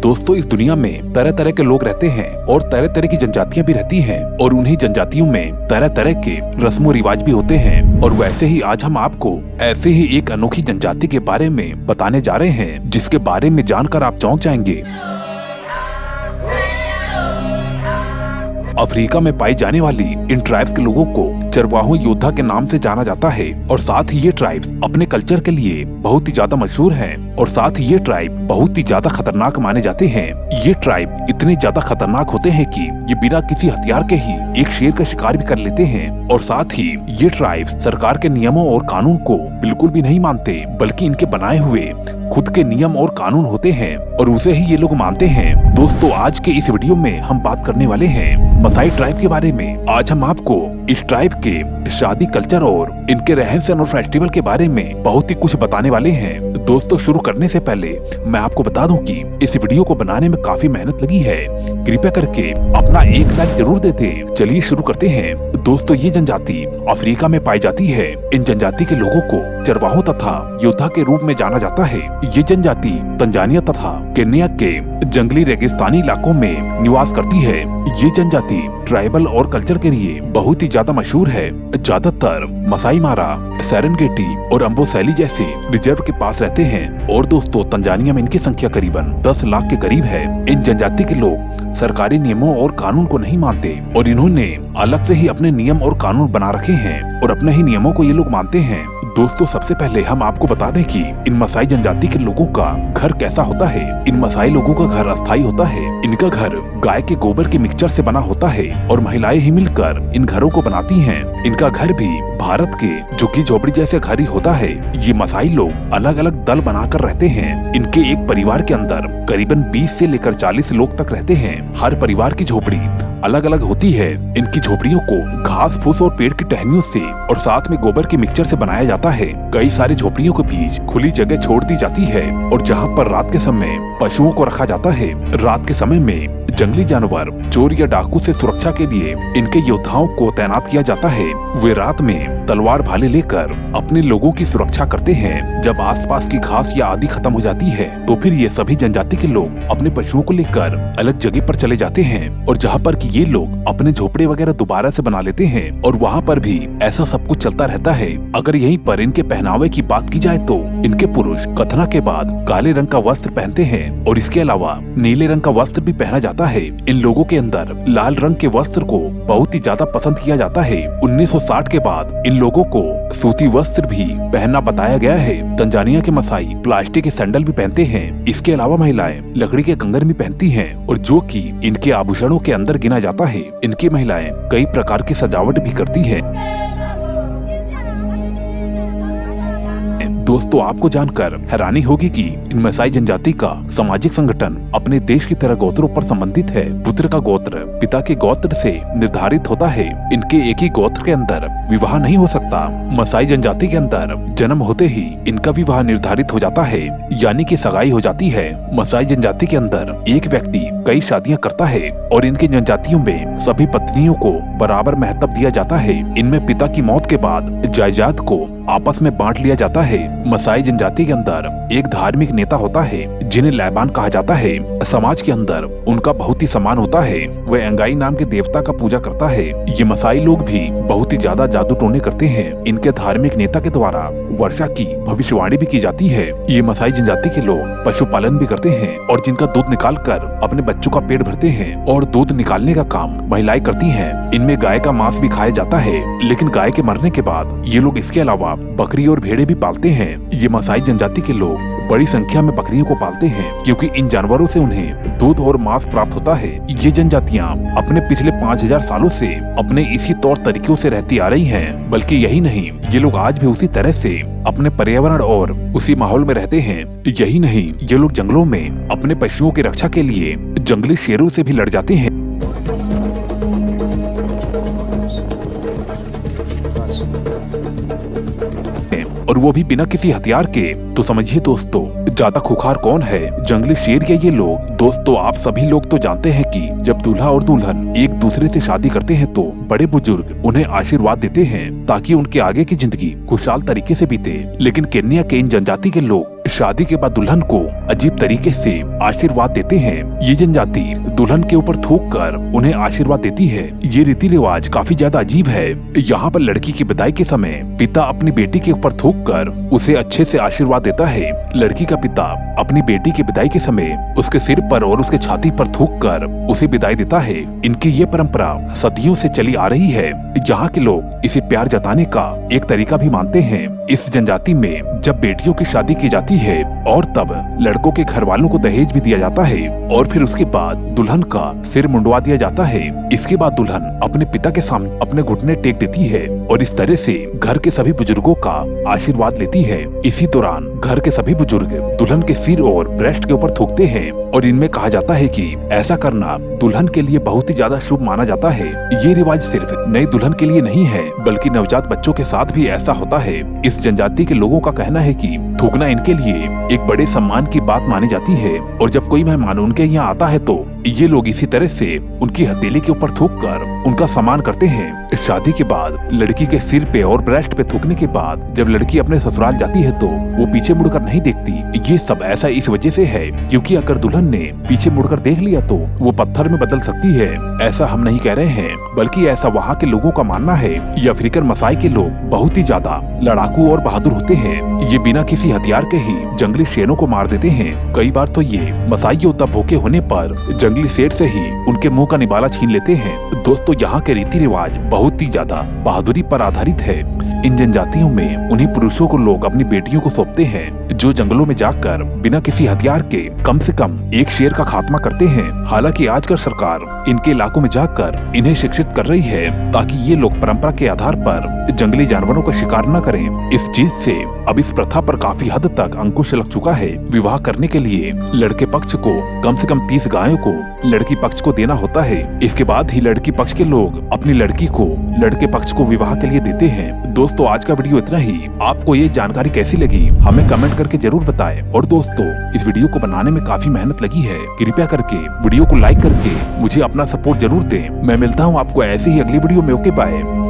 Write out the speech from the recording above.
दोस्तों इस दुनिया में तरह तरह के लोग रहते हैं और तरह तरह की जनजातियां भी रहती हैं और उन्हीं जनजातियों में तरह तरह के रस्मों रिवाज भी होते हैं। और वैसे ही आज हम आपको ऐसे ही एक अनोखी जनजाति के बारे में बताने जा रहे हैं जिसके बारे में जानकर आप चौंक जाएंगे। अफ्रीका में पाई जाने वाली इन ट्राइब्स के लोगों को चरवाहों योद्धा के नाम से जाना जाता है और साथ ही ये ट्राइब्स अपने कल्चर के लिए बहुत ही ज्यादा मशहूर हैं और साथ ही ये ट्राइब बहुत ही ज्यादा खतरनाक माने जाते हैं। ये ट्राइब इतने ज्यादा खतरनाक होते हैं कि ये बिना किसी हथियार के ही एक शेर का शिकार भी कर लेते हैं और साथ ही ये ट्राइब सरकार के नियमों और कानून को बिल्कुल भी नहीं मानते, बल्कि इनके बनाए हुए खुद के नियम और कानून होते हैं और उसे ही ये लोग मानते हैं। दोस्तों आज के इस वीडियो में हम बात करने वाले हैं मसाई ट्राइब के बारे में। आज हम आपको इस ट्राइब के शादी कल्चर और इनके रहन सहन और फेस्टिवल के बारे में बहुत ही कुछ बताने वाले हैं। दोस्तों शुरू करने से पहले मैं आपको बता दूं कि इस वीडियो को बनाने में काफी मेहनत लगी है, कृपया करके अपना एक लाइक जरूर दे दें। चलिए शुरू करते हैं। दोस्तों ये जनजाति अफ्रीका में पाई जाती है। इन जनजाति के लोगों को चरवाहों तथा योद्धा के रूप में जाना जाता है। ये जनजाति तंजानिया तथा केन्या के जंगली रेगिस्तानी इलाकों में निवास करती है। ये जनजाति ट्राइबल और कल्चर के लिए बहुत ही ज्यादा मशहूर है। ज्यादातर मसाई मारा, सेरेनगेटी और अम्बोसैली जैसे रिजर्व के पास रहते हैं और दोस्तों तंजानिया में इनकी संख्या करीबन 10 लाख के करीब है। इन जनजाति के लोग सरकारी नियमों और कानून को नहीं मानते और इन्होंने अलग से ही अपने नियम और कानून बना रखे हैं और अपने ही नियमों को ये लोग मानते हैं। दोस्तों सबसे पहले हम आपको बता दें कि इन मसाई जनजाति के लोगों का घर कैसा होता है। इन मसाई लोगों का घर अस्थायी होता है। इनका घर गाय के गोबर के मिक्सचर से बना होता है और महिलाएं ही मिलकर इन घरों को बनाती हैं। इनका घर भी भारत के झुग्गी झोपड़ी जैसे घर ही होता है। ये मसाई लोग अलग अलग दल बनाकर रहते हैं। इनके एक परिवार के अंदर करीबन 20 से लेकर 40 लोग तक रहते हैं। हर परिवार की झोपड़ी अलग अलग होती है। इनकी झोपड़ियों को घास फूस और पेड़ की टहनियों से और साथ में गोबर के मिक्सचर से बनाया जाता है। कई सारी झोपड़ियों के बीच खुली जगह छोड़ दी जाती है और जहाँ पर रात के समय पशुओं को रखा जाता है। रात के समय में जंगली जानवर, चोर या डाकू से सुरक्षा के लिए इनके योद्धाओं को तैनात किया जाता है। वे रात में तलवार भाले लेकर अपने लोगों की सुरक्षा करते हैं। जब आसपास की घास या आदि खत्म हो जाती है तो फिर ये सभी जनजाति के लोग अपने पशुओं को लेकर अलग जगह पर चले जाते हैं और जहाँ पर कि ये लोग अपने झोपड़े वगैरह दोबारा से बना लेते हैं और वहाँ पर भी ऐसा सब कुछ चलता रहता है। अगर यहीं पर इनके पहनावे की बात की जाए तो इनके पुरुष खतना के बाद काले रंग का वस्त्र पहनते हैं और इसके अलावा नीले रंग का वस्त्र भी पहना जाता है। इन लोगों के अंदर लाल रंग के वस्त्र को बहुत ही ज्यादा पसंद किया जाता है। 1960 के बाद इन लोगों को सूती वस्त्र भी पहनना बताया गया है। तंजानिया के मसाई प्लास्टिक के सैंडल भी पहनते हैं। इसके अलावा महिलाएं लकड़ी के कंगन भी पहनती हैं और जो कि इनके आभूषणों के अंदर गिना जाता है। इनकी महिलाएं कई प्रकार की सजावट भी करती हैं। दोस्तों आपको जानकर हैरानी होगी कि इन मसाई जनजाति का सामाजिक संगठन अपने देश की तरह गोत्रों पर संबंधित है। पुत्र का गोत्र पिता के गोत्र से निर्धारित होता है। इनके एक ही गोत्र के अंदर विवाह नहीं हो सकता। मसाई जनजाति के अंदर जन्म होते ही इनका विवाह निर्धारित हो जाता है, यानी कि सगाई हो जाती है। मसाई जनजाति के अंदर एक व्यक्ति कई शादियां करता है और इनके जनजातियों में सभी पत्नियों को बराबर महत्व दिया जाता है। इनमें पिता की मौत के बाद जायदाद को आपस में बांट लिया जाता है। मसाई जनजाति के अंदर एक धार्मिक नेता होता है जिन्हें लैबान कहा जाता है। समाज के अंदर उनका बहुत ही सम्मान होता है। वह एंगाई नाम के देवता का पूजा करता है। ये मसाई लोग भी बहुत ही ज्यादा जादू टोने करते हैं। इनके धार्मिक नेता के द्वारा वर्षा की भविष्यवाणी भी की जाती है। ये मसाई जनजाति के लोग पशुपालन भी करते हैं और जिनका दूध निकाल कर अपने बच्चों का पेट भरते हैं और दूध निकालने का काम महिलाएं करती हैं। इनमें गाय का मांस भी खाया जाता है, लेकिन गाय के मरने के बाद ये लोग इसके अलावा बकरी और भेड़े भी पालते हैं। ये मसाई जनजाति के लोग बड़ी संख्या में बकरियों को पालते हैं क्योंकि इन जानवरों से उन्हें दूध और मांस प्राप्त होता है। ये जनजातियां अपने पिछले 5000 सालों से अपने इसी तौर तरीकों से रहती आ रही हैं। बल्कि यही नहीं, ये लोग आज भी उसी तरह से अपने पर्यावरण और उसी माहौल में रहते हैं। यही नहीं, ये लोग जंगलों में अपने पशुओं की रक्षा के लिए जंगली शेरों से भी लड़ जाते हैं। और वो भी बिना किसी हथियार के। तो समझिए दोस्तों ज्यादा खुखार कौन है, जंगली शेर या ये लोग। दोस्तों आप सभी लोग तो जानते हैं कि जब दूल्हा और दुल्हन एक दूसरे से शादी करते हैं तो बड़े बुजुर्ग उन्हें आशीर्वाद देते हैं ताकि उनके आगे की जिंदगी खुशहाल तरीके से बीते। लेकिन केन्या के इन जनजाति के लोग शादी के बाद दुल्हन को अजीब तरीके से आशीर्वाद देते हैं। ये जनजाति दुल्हन के ऊपर थूक कर उन्हें आशीर्वाद देती है। ये रीति रिवाज काफी ज्यादा अजीब है। यहाँ पर लड़की की विदाई के समय पिता अपनी बेटी के ऊपर थूक कर उसे अच्छे से आशीर्वाद देता है। लड़की का पिता अपनी बेटी की विदाई के समय उसके सिर पर और उसके छाती पर थूक कर उसे विदाई देता है। इनकी ये परंपरा सदियों से चली आ रही है। यहाँ के लोग इसे प्यार जताने का एक तरीका भी मानते हैं। इस जनजाति में जब बेटियों की शादी की जाती है और तब लड़कों के घर वालों को दहेज भी दिया जाता है और फिर उसके बाद दुल्हन का सिर मुंडवा दिया जाता है। इसके बाद दुल्हन अपने पिता के सामने अपने घुटने टेक देती है और इस तरह से घर के सभी बुजुर्गों का आशीर्वाद लेती है। इसी दौरान घर के सभी बुजुर्ग दुल्हन के सिर और ब्रेस्ट के ऊपर थूकते हैं और इनमें कहा जाता है कि ऐसा करना दुल्हन के लिए बहुत ही ज्यादा शुभ माना जाता है। ये रिवाज सिर्फ नई दुल्हन के लिए नहीं है बल्कि नवजात बच्चों के साथ भी ऐसा होता है। इस जनजाति के लोगों का कहना है कि थूकना इनके लिए एक बड़े सम्मान की बात मानी जाती है और जब कोई मेहमान उनके यहाँ आता है तो ये लोग इसी तरह से उनकी हथेली के ऊपर थूक कर उनका सम्मान करते हैं। शादी के बाद लड़की के सिर पे और ब्रेस्ट पे थूकने के बाद जब लड़की अपने ससुराल जाती है तो वो पीछे मुड़कर नहीं देखती। ये सब ऐसा इस वजह से है क्योंकि अगर दुल्हन ने पीछे मुड़कर देख लिया तो वो पत्थर में बदल सकती है। ऐसा हम नहीं कह रहे हैं बल्कि ऐसा वहाँ के लोगों का मानना है। ये अफ्रीकन मसाई के लोग बहुत ही ज्यादा लड़ाकू और बहादुर होते हैं। ये बिना किसी हथियार के ही जंगली शेरों को मार देते हैं। कई बार तो ये मसाई योद्धा भूखे होने पर जंगली शेर से ही उनके मुंह का निवाला छीन लेते हैं। दोस्तों, यहाँ के रीति रिवाज बहुत ही ज्यादा बहादुरी पर आधारित है। इन जनजातियों में उन्हीं पुरुषों को लोग अपनी बेटियों को सौंपते हैं जो जंगलों में जाकर बिना किसी हथियार के कम से कम एक शेर का खात्मा करते हैं। हालांकि आजकल सरकार इनके इलाकों में जाकर इन्हें शिक्षित कर रही है ताकि ये लोग परंपरा के आधार पर जंगली जानवरों का शिकार न करें। इस चीज से अब इस प्रथा पर काफी हद तक अंकुश लग चुका है। विवाह करने के लिए लड़के पक्ष को कम से कम 30 गायों को लड़की पक्ष को देना होता है। इसके बाद ही लड़की पक्ष के लोग अपनी लड़की को लड़के पक्ष को विवाह के लिए देते हैं। दोस्तों, आज का वीडियो इतना ही। आपको ये जानकारी कैसी लगी हमें कमेंट करके जरूर बताएं। और दोस्तों, इस वीडियो को बनाने में काफी मेहनत लगी है। कृपया करके वीडियो को लाइक करके मुझे अपना सपोर्ट जरूर दें। मैं मिलता हूँ आपको ऐसे ही अगली वीडियो में। Okay, bye.